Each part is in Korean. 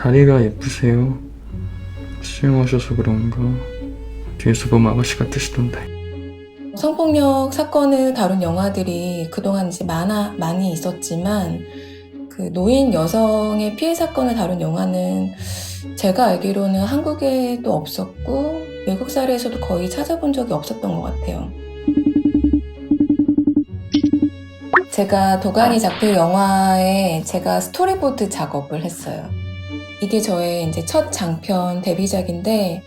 다리가 예쁘세요. 수영하셔서 그런가 뒤에서 보면 아가씨 같으시던데. 성폭력 사건을 다룬 영화들이 그동안 이제 많이 있었지만 그 노인 여성의 피해 사건을 다룬 영화는 제가 알기로는 한국에도 없었고 외국 사례에서도 거의 찾아본 적이 없었던 것 같아요. 제가 도가니 작품 영화에 제가 스토리보드 작업을 했어요. 이게 저의 이제 첫 장편 데뷔작인데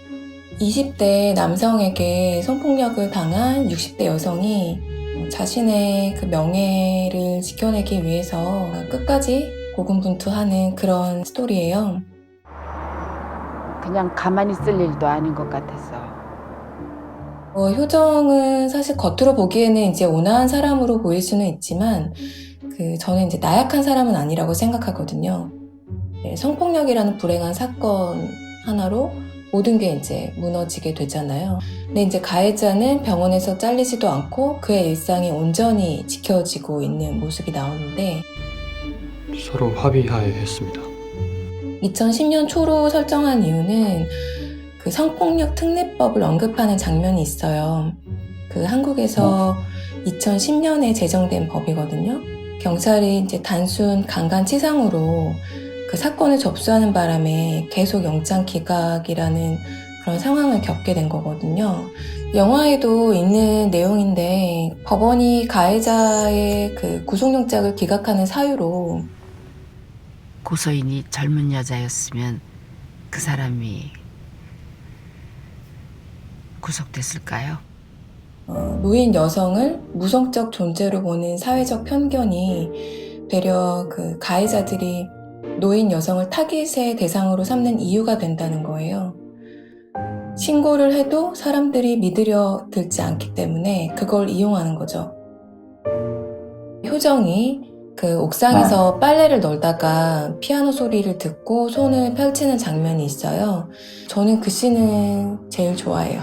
20대 남성에게 성폭력을 당한 60대 여성이 자신의 그 명예를 지켜내기 위해서 끝까지 고군분투하는 그런 스토리예요. 그냥 가만히 있을 일도 아닌 것 같아서. 효정은 사실 겉으로 보기에는 이제 온화한 사람으로 보일 수는 있지만 저는 이제 나약한 사람은 아니라고 생각하거든요. 성폭력이라는 불행한 사건 하나로 모든 게 이제 무너지게 되잖아요. 근데 이제 가해자는 병원에서 잘리지도 않고 그의 일상이 온전히 지켜지고 있는 모습이 나오는데 서로 합의하에 했습니다. 2010년 초로 설정한 이유는 그 성폭력 특례법을 언급하는 장면이 있어요. 그 한국에서 2010년에 제정된 법이거든요. 경찰이 이제 단순 강간치상으로 그 사건을 접수하는 바람에 계속 영장 기각이라는 그런 상황을 겪게 된 거거든요. 영화에도 있는 내용인데 법원이 가해자의 그 구속영장을 기각하는 사유로 고소인이 젊은 여자였으면 그 사람이 구속됐을까요? 노인 여성을 무성적 존재로 보는 사회적 편견이 되려 그 가해자들이 노인 여성을 타깃의 대상으로 삼는 이유가 된다는 거예요. 신고를 해도 사람들이 믿으려 들지 않기 때문에 그걸 이용하는 거죠. 효정이 그 옥상에서 빨래를 널다가 피아노 소리를 듣고 손을 펼치는 장면이 있어요. 저는 그 씬은 제일 좋아해요.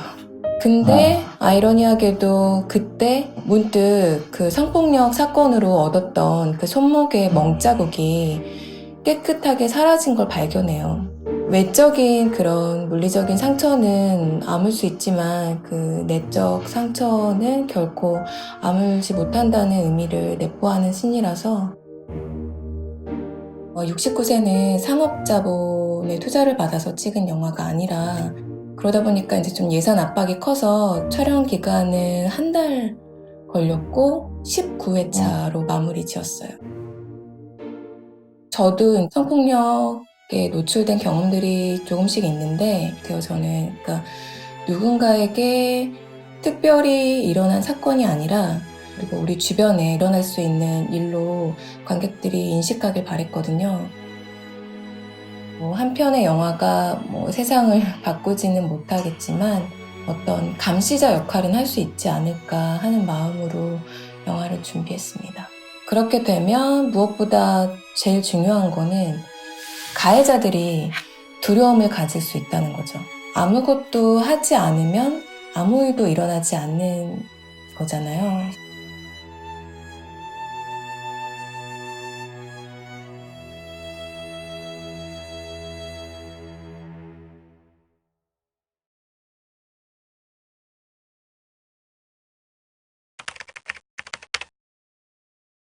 근데 아이러니하게도 그때 문득 그 성폭력 사건으로 얻었던 그 손목의 멍자국이 깨끗하게 사라진 걸 발견해요. 외적인 그런 물리적인 상처는 아물 수 있지만 그 내적 상처는 결코 아물지 못한다는 의미를 내포하는 씬이라서 69세는 상업자본의 투자를 받아서 찍은 영화가 아니라 그러다 보니까 이제 좀 예산 압박이 커서 촬영 기간은 한 달 걸렸고 19회차로 마무리 지었어요. 저도 성폭력에 노출된 경험들이 조금씩 있는데 저는 그러니까 누군가에게 특별히 일어난 사건이 아니라 그리고 우리 주변에 일어날 수 있는 일로 관객들이 인식하길 바랬거든요. 한 편의 영화가 세상을 바꾸지는 못하겠지만 어떤 감시자 역할은 할 수 있지 않을까 하는 마음으로 영화를 준비했습니다. 그렇게 되면 무엇보다 제일 중요한 거는 가해자들이 두려움을 가질 수 있다는 거죠. 아무것도 하지 않으면 아무 일도 일어나지 않는 거잖아요.